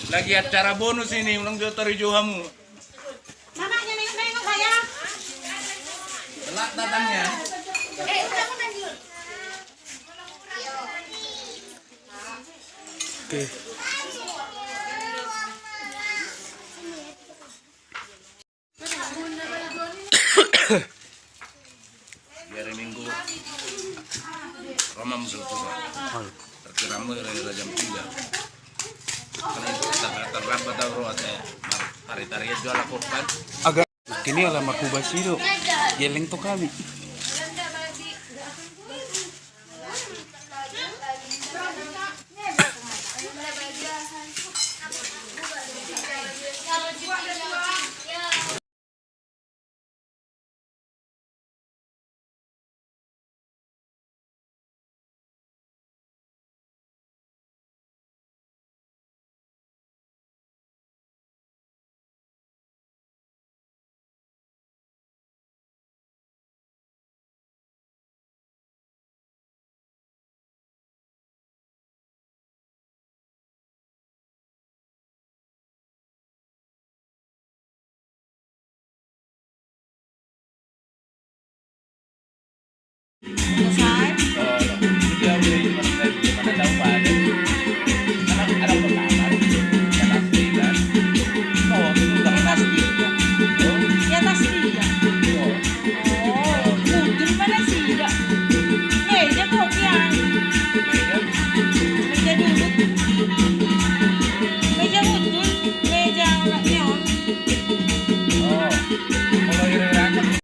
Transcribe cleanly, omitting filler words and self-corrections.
Lagi acara bonus ini ulang tahun Johamu. Mamanya nengok-nengok saya. Telat datangnya. Udah mau lanjut. Oke. Biar minggu Roma musul terkiramu dari jam 3. Karena itu terlambat tahu ya. Hari-hari jual lakukan. Agak kini alamat kubasido. Geleng to kami. Biasa